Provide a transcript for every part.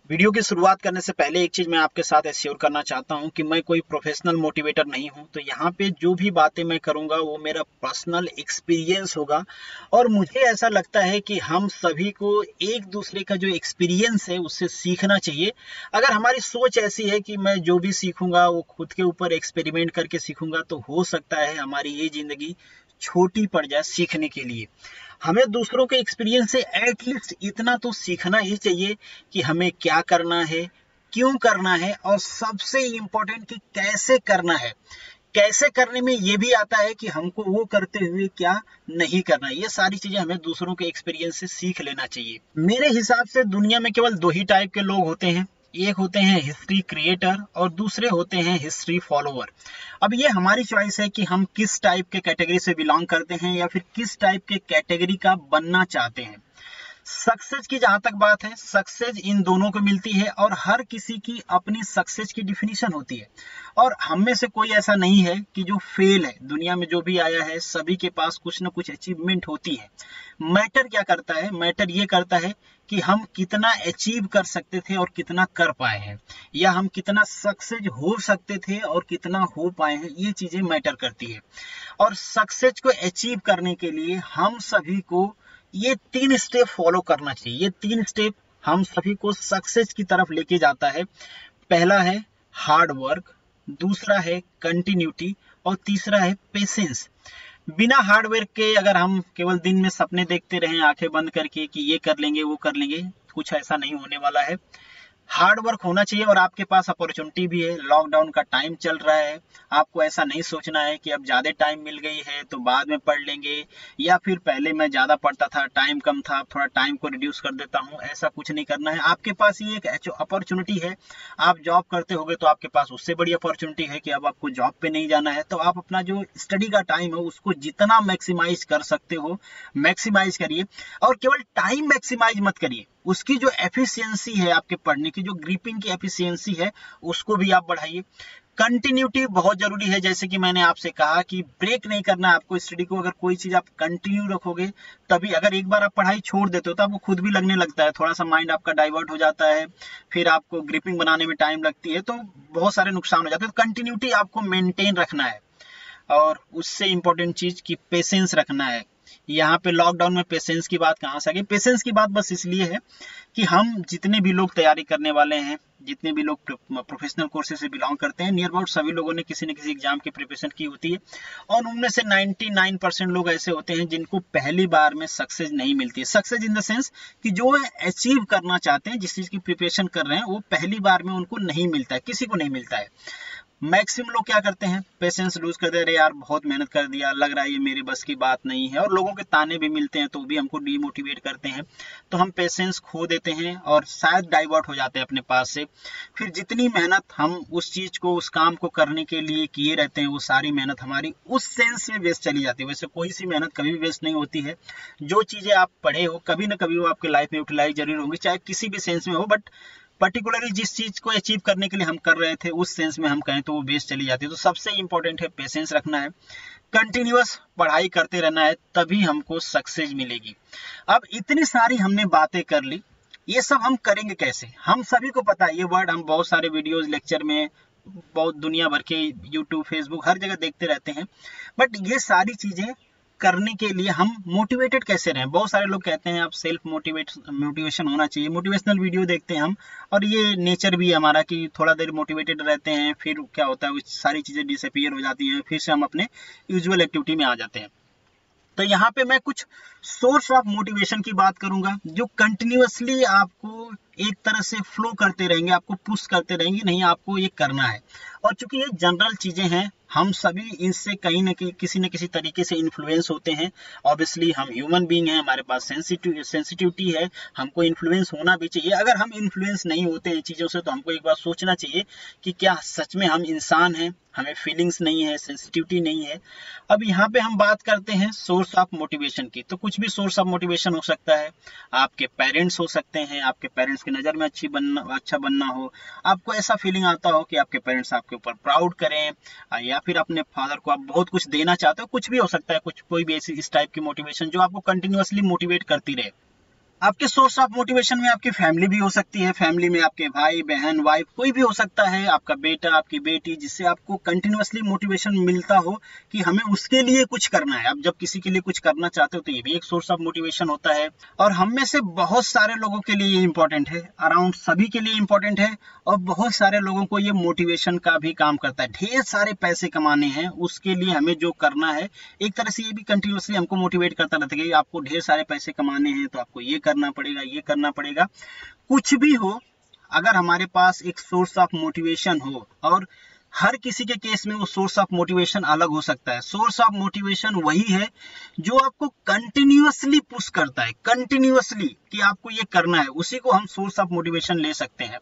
Video की शुरुआत करने से पहले एक चीज मैं आपके साथ एश्योर करना चाहता हूं कि मैं कोई प्रोफेशनल मोटिवेटर नहीं हूं। तो यहाँ पे जो भी बातें मैं करूंगा वो मेरा पर्सनल एक्सपीरियंस होगा। और मुझे ऐसा लगता है कि हम सभी को एक दूसरे का जो एक्सपीरियंस है उससे सीखना चाहिए। अगर हमारी सोच ऐसी है कि मैं जो भी सीखूंगा वो खुद के ऊपर एक्सपेरिमेंट करके सीखूंगा, तो हो सकता है हमारी ये जिंदगी छोटी पड़ जाए सीखने के लिए। हमें दूसरों के एक्सपीरियंस से एटलीस्ट इतना तो सीखना ही चाहिए कि हमें क्या करना है, क्यों करना है, और सबसे इंपॉर्टेंट कि कैसे करना है। कैसे करने में ये भी आता है कि हमको वो करते हुए क्या नहीं करना है। ये सारी चीजें हमें दूसरों के एक्सपीरियंस से सीख लेना चाहिए। मेरे हिसाब से दुनिया में केवल दो ही टाइप के लोग होते हैं। एक होते हैं हिस्ट्री क्रिएटर और दूसरे होते हैं हिस्ट्री फॉलोअर। अब ये हमारी चॉइस है कि हम किस टाइप के कैटेगरी से बिलोंग करते हैं या फिर किस टाइप के कैटेगरी का बनना चाहते हैं। सक्सेस की जहां तक बात है, सक्सेस इन दोनों को मिलती है और हर किसी की अपनी सक्सेस की डिफिनीशन होती है। और हम में से कोई ऐसा नहीं है कि जो फेल है। दुनिया में जो भी आया है सभी के पास कुछ ना कुछ अचीवमेंट होती है। मैटर क्या करता है? मैटर ये करता है कि हम कितना अचीव कर सकते थे और कितना कर पाए हैं, या हम कितना सक्सेस हो सकते थे और कितना हो पाए हैं। ये चीजें मैटर करती है। और सक्सेस को अचीव करने के लिए हम सभी को ये 3 स्टेप फॉलो करना चाहिए। ये 3 स्टेप हम सभी को सक्सेस की तरफ लेके जाता है। पहला है हार्ड वर्क, दूसरा है कंटिन्यूटी और तीसरा है पेशेंस। बिना हार्डवेयर के अगर हम केवल दिन में सपने देखते रहें आंखें बंद करके कि ये कर लेंगे वो कर लेंगे, कुछ ऐसा नहीं होने वाला है। हार्ड वर्क होना चाहिए और आपके पास अपॉर्चुनिटी भी है। लॉकडाउन का टाइम चल रहा है। आपको ऐसा नहीं सोचना है कि अब ज्यादा टाइम मिल गई है तो बाद में पढ़ लेंगे, या फिर पहले मैं ज्यादा पढ़ता था टाइम कम था अब थोड़ा टाइम को रिड्यूस कर देता हूं। ऐसा कुछ नहीं करना है। आपके पास ये एक अपॉर्चुनिटी है। आप जॉब करते होगे तो आपके पास उससे बड़ी अपॉर्चुनिटी है कि अब आपको जॉब पे नहीं जाना है। तो आप अपना जो स्टडी का टाइम है उसको जितना मैक्सिमाइज कर सकते हो मैक्सिमाइज करिए। और केवल टाइम मैक्सिमाइज मत करिए, उसकी जो एफिशिएंसी है आपके पढ़ने की, जो ग्रिपिंग की एफिशिएंसी है उसको भी आप बढ़ाइए। कंटिन्यूटी बहुत जरूरी है। जैसे कि मैंने आपसे कहा कि ब्रेक नहीं करना है आपको स्टडी को। अगर कोई चीज आप कंटिन्यू रखोगे तभी, अगर एक बार आप पढ़ाई छोड़ देते हो तो आपको खुद भी लगने लगता है, थोड़ा सा माइंड आपका डाइवर्ट हो जाता है, फिर आपको ग्रिपिंग बनाने में टाइम लगती है, तो बहुत सारे नुकसान हो जाते हैं। तो कंटिन्यूटी आपको मेंटेन रखना है। और उससे इंपॉर्टेंट चीज की पेशेंस रखना है। यहाँ पे लॉकडाउन में पेशेंस की बात कहाँ से आ गई? पेशेंस की बात बस इसलिए है कि हम जितने भी लोग तैयारी करने वाले हैं, जितने भी लोग प्रोफेशनल कोर्सेज से बिलोंग करते हैं, नियर अबाउट सभी लोगों ने किसी न किसी एग्जाम की प्रिपरेशन की होती है। और उनमें से 99% लोग ऐसे होते हैं जिनको पहली बार में सक्सेस नहीं मिलती है। सक्सेस इन द सेंस कि जो अचीव करना चाहते हैं, जिस चीज की प्रिपरेशन कर रहे हैं, वो पहली बार में उनको नहीं मिलता है, किसी को नहीं मिलता है। मैक्सिमम लोग क्या करते हैं? पेशेंस लूज कर दे रहे, यार बहुत मेहनत कर दिया, लग रहा है ये मेरे बस की बात नहीं है। और लोगों के ताने भी मिलते हैं तो भी हमको डीमोटिवेट करते हैं, तो हम पेशेंस खो देते हैं और शायद डाइवर्ट हो जाते हैं अपने पास से। फिर जितनी मेहनत हम उस चीज को, उस काम को करने के लिए किए रहते हैं, वो सारी मेहनत हमारी उस सेंस में वेस्ट चली जाती है। वैसे कोई सी मेहनत कभी भी वेस्ट नहीं होती है। जो चीजें आप पढ़े हो कभी ना कभी वो आपके लाइफ में यूटिलाइज जरूर होंगी, चाहे किसी भी सेंस में हो। बट पर्टिकुलरली जिस चीज को अचीव करने के लिए हम कर रहे थे उस सेंस में हम कहें तो वो बेस चली जाती है। तो सबसे इंपॉर्टेंट है पेशेंस रखना है, कंटिन्यूअस पढ़ाई करते रहना है, तभी हमको सक्सेस मिलेगी। अब इतनी सारी हमने बातें कर ली, ये सब हम करेंगे कैसे? हम सभी को पता है ये वर्ड, हम बहुत सारे वीडियोस लेक्चर में, बहुत दुनिया भर के यूट्यूब फेसबुक हर जगह देखते रहते हैं। बट ये सारी चीजें करने के लिए हम मोटिवेटेड कैसे रहें? बहुत सारे लोग कहते हैं आप सेल्फ मोटिवेशन होना चाहिए, मोटिवेशनल वीडियो देखते हैं हम, और ये नेचर भी है हमारा कि थोड़ा देर मोटिवेटेड रहते हैं, फिर क्या होता है वो सारी चीजें डिसअपीयर हो जाती हैं, फिर से हम अपने यूजुअल एक्टिविटी में आ जाते हैं। तो यहाँ पे मैं कुछ सोर्स ऑफ मोटिवेशन की बात करूंगा जो कंटिन्यूअसली आपको एक तरह से फ्लो करते रहेंगे, आपको पुश करते रहेंगे, नहीं आपको ये करना है। और चूंकि ये जनरल चीजें हैं, हम सभी इनसे कहीं ना कहीं किसी न किसी तरीके से इन्फ्लुएंस होते हैं। ऑब्वियसली हम ह्यूमन बीइंग हैं, हमारे पास सेंसिटिविटी है, हमको इन्फ्लुएंस होना भी चाहिए। अगर हम इन्फ्लुएंस नहीं होते हैं चीजों से तो हमको एक बार सोचना चाहिए कि क्या सच में हम इंसान हैं, हमें फीलिंग्स नहीं है, सेंसिटिविटी नहीं है। अब यहाँ पे हम बात करते हैं सोर्स ऑफ मोटिवेशन की। तो कुछ भी सोर्स ऑफ मोटिवेशन हो सकता है। आपके पेरेंट्स हो सकते हैं, आपके पेरेंट्स की नज़र में अच्छा बनना हो, आपको ऐसा फीलिंग आता हो कि आपके पेरेंट्स आपके ऊपर प्राउड करें, या फिर अपने फादर को आप बहुत कुछ देना चाहते हो, कुछ भी हो सकता है। कुछ कोई भी ऐसी इस टाइप की मोटिवेशन जो आपको कंटिन्यूअसली मोटिवेट करती रहे। आपके सोर्स ऑफ मोटिवेशन में आपकी फैमिली भी हो सकती है, फैमिली में आपके भाई बहन वाइफ कोई भी हो सकता है, आपका बेटा आपकी बेटी, जिससे आपको कंटिन्यूअसली मोटिवेशन मिलता हो कि हमें उसके लिए कुछ करना है। आप जब किसी के लिए कुछ करना चाहते हो तो ये भी एक सोर्स ऑफ मोटिवेशन होता है। और हम में से बहुत सारे लोगों के लिए ये इंपॉर्टेंट है, अराउंड सभी के लिए इंपॉर्टेंट है, और बहुत सारे लोगों को ये मोटिवेशन का भी काम करता है। ढेर सारे पैसे कमाने हैं, उसके लिए हमें जो करना है, एक तरह से ये भी कंटिन्यूअसली हमको मोटिवेट करता रहता है कि आपको ढेर सारे पैसे कमाने हैं तो आपको ये करना पड़ेगा, ये करना पड़ेगा। कुछ भी हो, अगर हमारे पास एक सोर्स ऑफ मोटिवेशन हो, और हर किसी के केस में वो सोर्स ऑफ मोटिवेशन अलग हो सकता है। सोर्स ऑफ मोटिवेशन वही है जो आपको कंटिन्यूअसली पुश करता है, कंटिन्यूअसली कि आपको ये करना है, उसी को हम सोर्स ऑफ मोटिवेशन ले सकते हैं।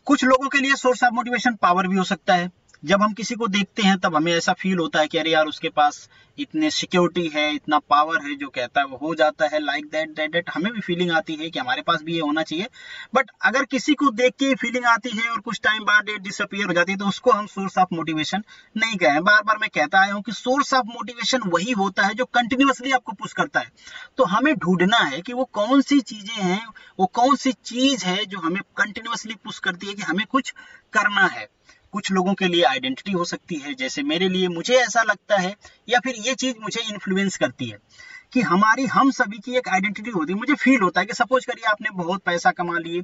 कुछ लोगों के लिए सोर्स ऑफ मोटिवेशन पावर भी हो सकता है। जब हम किसी को देखते हैं तब हमें ऐसा फील होता है कि अरे यार उसके पास इतने सिक्योरिटी है, इतना पावर है, जो कहता है वो हो जाता है, लाइक दैट हमें भी फीलिंग आती है कि हमारे पास भी ये होना चाहिए। बट अगर किसी को देख के फीलिंग आती है और कुछ टाइम बाद ये डिसअपियर हो जाती है, तो उसको हम सोर्स ऑफ मोटिवेशन नहीं कहें। बार बार मैं कहता आया हूँ कि सोर्स ऑफ मोटिवेशन वही होता है जो कंटिन्यूअसली आपको पुश करता है। तो हमें ढूंढना है कि वो कौन सी चीजें हैं, वो कौन सी चीज है जो हमें कंटिन्यूअसली पुश करती है कि हमें कुछ करना है। कुछ लोगों के लिए आइडेंटिटी हो सकती है, जैसे मेरे लिए, मुझे ऐसा लगता है, या फिर ये चीज मुझे इन्फ्लुएंस करती है कि हम सभी की एक आइडेंटिटी होती है। मुझे फील होता है कि सपोज करिए आपने बहुत पैसा कमा लिए,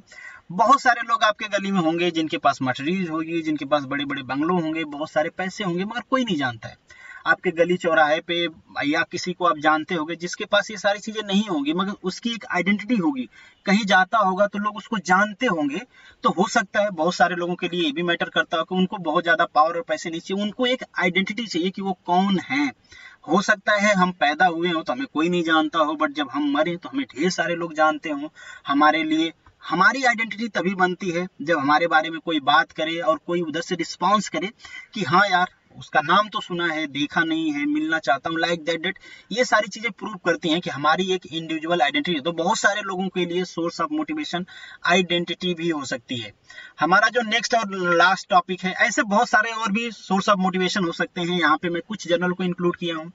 बहुत सारे लोग आपके गली में होंगे जिनके पास मर्सिडीज होगी, जिनके पास बड़े बड़े बंगलों होंगे, बहुत सारे पैसे होंगे, मगर कोई नहीं जानता है। आपके गली चौराहे पे या किसी को आप जानते होंगे जिसके पास ये सारी चीजें नहीं होंगी, मगर उसकी एक आइडेंटिटी होगी, कहीं जाता होगा तो लोग उसको जानते होंगे। तो हो सकता है बहुत सारे लोगों के लिए ये भी मैटर करता हो कि उनको बहुत ज्यादा पावर और पैसे नहीं चाहिए, उनको एक आइडेंटिटी चाहिए कि वो कौन है। हो सकता है हम पैदा हुए हो तो हमें कोई नहीं जानता हो, बट जब हम मरे तो हमें ढेर सारे लोग जानते हो। हमारे लिए हमारी आइडेंटिटी तभी बनती है जब हमारे बारे में कोई बात करे और कोई उधर से रिस्पॉन्स करे कि हाँ यार, उसका नाम तो सुना है, देखा नहीं है, मिलना चाहता हूँ, लाइक दैट। ये सारी चीजें प्रूव करती हैं कि हमारी एक इंडिविजुअल आइडेंटिटी है। तो बहुत सारे लोगों के लिए सोर्स ऑफ मोटिवेशन आइडेंटिटी भी हो सकती है। हमारा जो नेक्स्ट और लास्ट टॉपिक है, ऐसे बहुत सारे और भी सोर्स ऑफ मोटिवेशन हो सकते हैं। यहाँ पे मैं कुछ जनरल को इंक्लूड किया हूँ।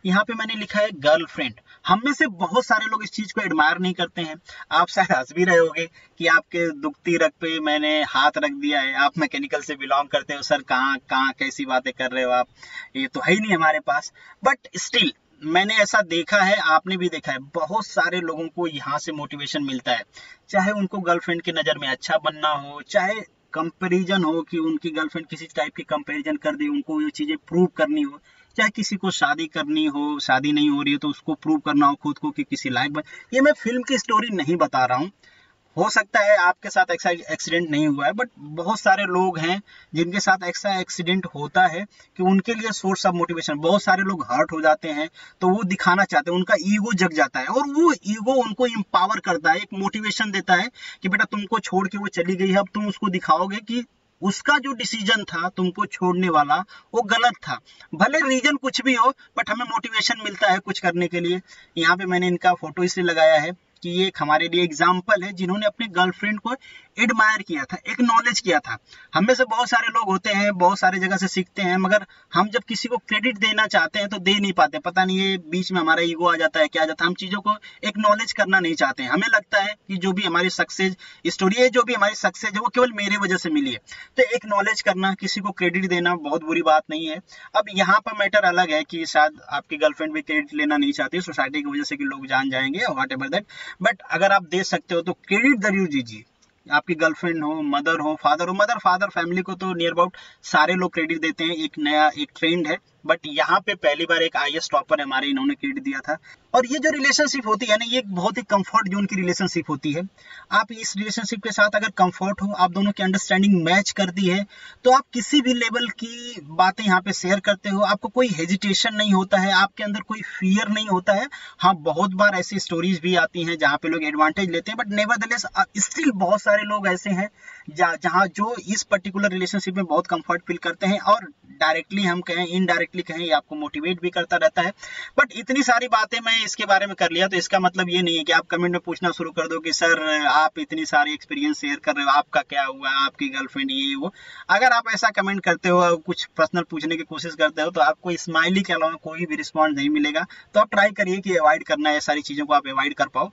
यहाँ पे मैंने लिखा है गर्लफ्रेंड। हम में से बहुत सारे लोग इस चीज को एडमायर नहीं करते हैं। आप शायद हंस भी रहे होगे कि आपके दुखती रग पे मैंने हाथ रख दिया है, आप मैकेनिकल से बिलोंग करते हो, सर कहाँ कहाँ कैसी बातें कर रहे हो आप, ये तो है ही नहीं हमारे पास। बट स्टिल मैंने ऐसा देखा है, आपने भी देखा है, बहुत सारे लोगों को यहाँ से मोटिवेशन मिलता है। चाहे उनको गर्लफ्रेंड की नजर में अच्छा बनना हो, चाहे कंपैरिजन हो कि उनकी गर्लफ्रेंड किसी टाइप की कंपैरिजन कर दे, उनको ये चीजें प्रूव करनी हो, चाहे किसी को शादी करनी हो, शादी नहीं हो रही है तो उसको प्रूव करना हो खुद को कि किसी लायक बन। ये मैं फिल्म की स्टोरी नहीं बता रहा हूँ, हो सकता है आपके साथ ऐसा एक्सीडेंट नहीं हुआ है, बट बहुत सारे लोग हैं जिनके साथ ऐसा एक्सीडेंट होता है कि उनके लिए सोर्स ऑफ मोटिवेशन, बहुत सारे लोग हर्ट हो जाते हैं तो वो दिखाना चाहते हैं, उनका ईगो जग जाता है, और वो ईगो उनको इंपावर करता है, एक मोटिवेशन देता है कि बेटा तुमको छोड़ के वो चली गई है, अब तुम उसको दिखाओगे कि उसका जो डिसीजन था तुमको छोड़ने वाला वो गलत था। भले रीजन कुछ भी हो, बट हमें मोटिवेशन मिलता है कुछ करने के लिए। यहाँ पे मैंने इनका फोटो इसलिए लगाया है कि ये एक हमारे लिए एग्जाम्पल है जिन्होंने अपने गर्लफ्रेंड को एडमायर किया था, एक्नॉलेज किया था। हम में से बहुत सारे लोग होते हैं, बहुत सारे जगह से सीखते हैं, मगर हम जब किसी को क्रेडिट देना चाहते हैं तो दे नहीं पाते। पता नहीं ये बीच में हमारा ईगो आ जाता है, क्या आ जाता है, हम चीजों को एक्नॉलेज करना नहीं चाहते हैं। हमें लगता है कि जो भी हमारी सक्सेस स्टोरी है, जो भी हमारी सक्सेस है, वो केवल मेरे वजह से मिली है। तो एक्नॉलेज करना, किसी को क्रेडिट देना बहुत बुरी बात नहीं है। अब यहाँ पर मैटर अलग है कि शायद आपकी गर्लफ्रेंड भी क्रेडिट लेना नहीं चाहती सोसाइटी की वजह से कि लोग जान जाएंगे, व्हाट एवर दैट, बट अगर आप दे सकते हो तो क्रेडिट जरूर दीजिए। आपकी गर्लफ्रेंड हो, मदर हो, फादर हो, मदर फादर फैमिली को तो नियर अबाउट सारे लोग क्रेडिट देते हैं, एक नया एक ट्रेंड है। बट यहाँ पे पहली बार एक आईएएस टॉपर हमारे इन्होंने क्रेडिट दिया था। और ये जो रिलेशनशिप होती है ना, ये एक बहुत ही कंफर्ट जोन की रिलेशनशिप होती है। आप इस रिलेशनशिप के साथ अगर कंफर्ट हो, आप दोनों की अंडरस्टैंडिंग मैच करती है, तो आप किसी भी लेवल की बातें यहाँ पे शेयर करते हो, आपको कोई हेजिटेशन नहीं होता है, आपके अंदर कोई फियर नहीं होता है। हाँ, बहुत बार ऐसी स्टोरीज भी आती हैं जहाँ पे लोग एडवांटेज लेते हैं, बट नेवरदलेस स्टिल बहुत सारे लोग ऐसे हैं जहाँ जो इस पर्टिकुलर रिलेशनशिप में बहुत कंफर्ट फील करते हैं, और डायरेक्टली हम कहें, इनडायरेक्टली कहें, ये आपको मोटिवेट भी करता रहता है। बट इतनी सारी बातें मैं इसके बारे में कर लिया, तो इसका मतलब ये नहीं है कि आप कमेंट में पूछना शुरू कर दो कि सर आप इतनी सारी एक्सपीरियंस शेयर कर रहे हो, आपका क्या हुआ, आपकी गर्लफ्रेंड ये वो। अगर आप ऐसा कमेंट करते हो, कुछ पर्सनल पूछने की कोशिश करते हो, तो आपको स्माइली के अलावा कोई भी रिस्पॉन्स नहीं मिलेगा। तो आप ट्राई करिए कि अवॉइड करना है, सारी चीजों को आप अवॉइड कर पाओ।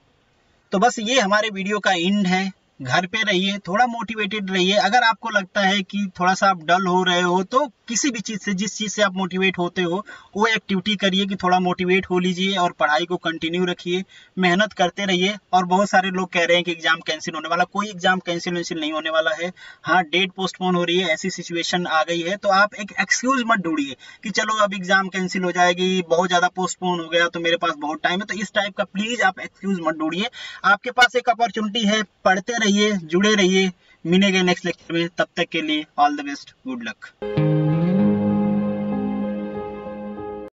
तो बस ये हमारे वीडियो का एंड है। घर पे रहिए, थोड़ा मोटिवेटेड रहिए। अगर आपको लगता है कि थोड़ा सा आप डल हो रहे हो तो किसी भी चीज से, जिस चीज से आप मोटिवेट होते हो वो एक्टिविटी करिए कि थोड़ा मोटिवेट हो लीजिए और पढ़ाई को कंटिन्यू रखिए, मेहनत करते रहिए। और बहुत सारे लोग कह रहे हैं कि एग्जाम कैंसिल होने वाला, कोई एग्जाम कैंसिल नहीं होने वाला है। हाँ, डेट पोस्टपोन हो रही है, ऐसी सिचुएशन आ गई है, तो आप एक एक्सक्यूज मत ढूंढिए कि चलो अब एग्जाम कैंसिल हो जाएगी, बहुत ज्यादा पोस्टपोन हो गया तो मेरे पास बहुत टाइम है। तो इस टाइप का प्लीज आप एक्सक्यूज मत ढूंढिए। आपके पास एक अपॉर्चुनिटी है, पढ़ते रहिए, जुड़े रहिए। मिलेंगे नेक्स्ट लेक्चर में, तब तक के लिए all the best, good luck.